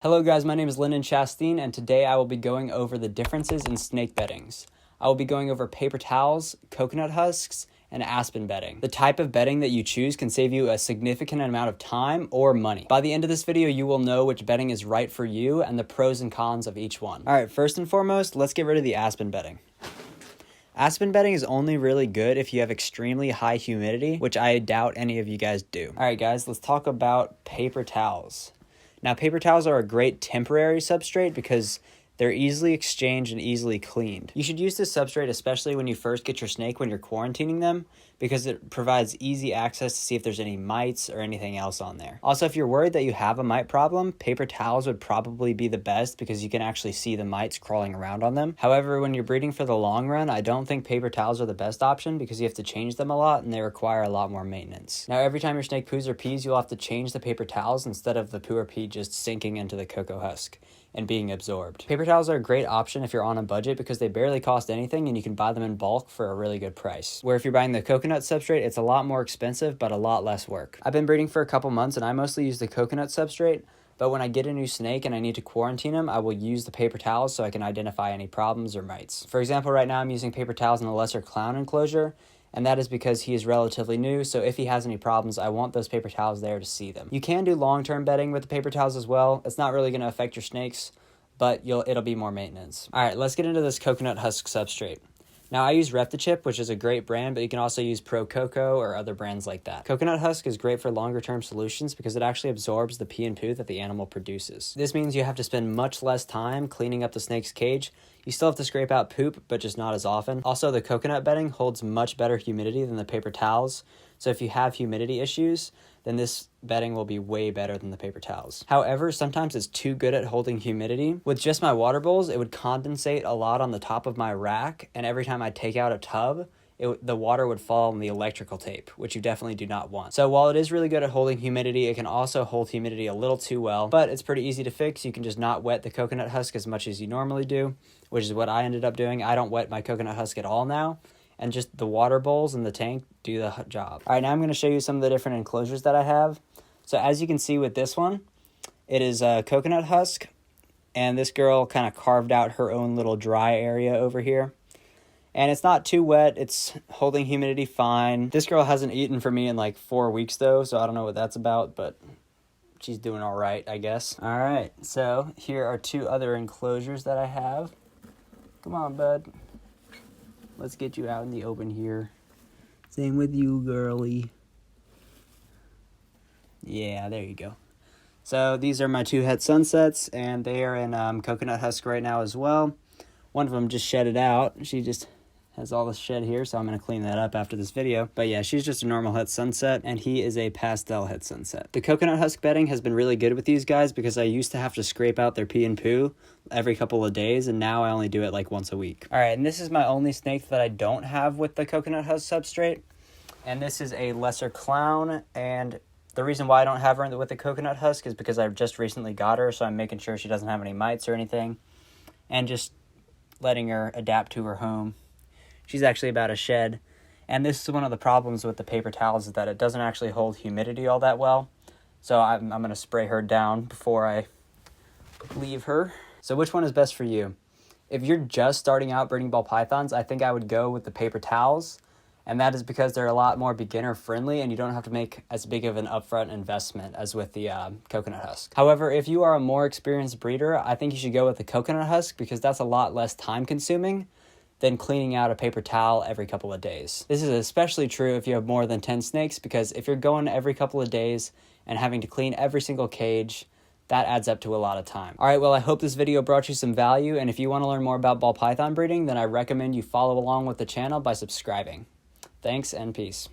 Hello guys, my name is Lyndon Chastain, and today I will be going over the differences in snake beddings. I will be going over paper towels, coconut husks, and aspen bedding. The type of bedding that you choose can save you a significant amount of time or money. By the end of this video, you will know which bedding is right for you and the pros and cons of each one. Alright, first and foremost, let's get rid of the aspen bedding. Aspen bedding is only really good if you have extremely high humidity, which I doubt any of you guys do. Alright guys, let's talk about paper towels. Now, paper towels are a great temporary substrate because they're easily exchanged and easily cleaned. You should use this substrate especially when you first get your snake when you're quarantining them, because it provides easy access to see if there's any mites or anything else on there. Also, if you're worried that you have a mite problem, paper towels would probably be the best because you can actually see the mites crawling around on them. However, when you're breeding for the long run, I don't think paper towels are the best option because you have to change them a lot and they require a lot more maintenance. Now, every time your snake poos or pees, you'll have to change the paper towels instead of the poo or pee just sinking into the cocoa husk and being absorbed. Paper towels are a great option if you're on a budget because they barely cost anything and you can buy them in bulk for a really good price. Where if you're buying the coconut substrate, it's a lot more expensive but a lot less work. I've been breeding for a couple months and I mostly use the coconut substrate, but when I get a new snake and I need to quarantine him, I will use the paper towels so I can identify any problems or mites. For example, right now I'm using paper towels in a lesser clown enclosure, and that is because he is relatively new, so if he has any problems, I want those paper towels there to see them. You can do long-term bedding with the paper towels as well. It's not really going to affect your snakes, but it'll be more maintenance. Alright, let's get into this coconut husk substrate. Now, I use Reptichip, which is a great brand, but you can also use Pro Coco or other brands like that. Coconut husk is great for longer-term solutions because it actually absorbs the pee and poo that the animal produces. This means you have to spend much less time cleaning up the snake's cage. You still have to scrape out poop, but just not as often. Also, the coconut bedding holds much better humidity than the paper towels, so if you have humidity issues, then this bedding will be way better than the paper towels. However, sometimes it's too good at holding humidity. With just my water bowls, it would condensate a lot on the top of my rack, and every time I take out a tub, the water would fall on the electrical tape, which you definitely do not want. So while it is really good at holding humidity, it can also hold humidity a little too well, but it's pretty easy to fix. You can just not wet the coconut husk as much as you normally do, which is what I ended up doing. I don't wet my coconut husk at all now, and just the water bowls in the tank do the job. All right, now I'm going to show you some of the different enclosures that I have. So as you can see with this one, it is a coconut husk, and this girl kind of carved out her own little dry area over here. And it's not too wet, it's holding humidity fine. This girl hasn't eaten for me in like 4 weeks though, so I don't know what that's about, but she's doing all right, I guess. All right, so here are two other enclosures that I have. Come on, bud. Let's get you out in the open here. Same with you, girly. Yeah, there you go. So these are my two het sunsets, and they are in coconut husk right now as well. One of them just shedded out. She just has all this shed here, so I'm going to clean that up after this video. But yeah, she's just a normal het sunset, and he is a pastel het sunset. The coconut husk bedding has been really good with these guys because I used to have to scrape out their pee and poo every couple of days, and now I only do it like once a week. All right, and this is my only snake that I don't have with the coconut husk substrate, and this is a lesser clown, and the reason why I don't have her with the coconut husk is because I've just recently got her, so I'm making sure she doesn't have any mites or anything, and just letting her adapt to her home. She's actually about a shed, and this is one of the problems with the paper towels is that it doesn't actually hold humidity all that well, so I'm going to spray her down before I leave her. So which one is best for you? If you're just starting out breeding ball pythons, I think I would go with the paper towels, and that is because they're a lot more beginner friendly and you don't have to make as big of an upfront investment as with the coconut husk. However, if you are a more experienced breeder, I think you should go with the coconut husk because that's a lot less time consuming than cleaning out a paper towel every couple of days. This is especially true if you have more than 10 snakes, because if you're going every couple of days and having to clean every single cage, that adds up to a lot of time. All right, well, I hope this video brought you some value, and if you want to learn more about ball python breeding, then I recommend you follow along with the channel by subscribing. Thanks and peace.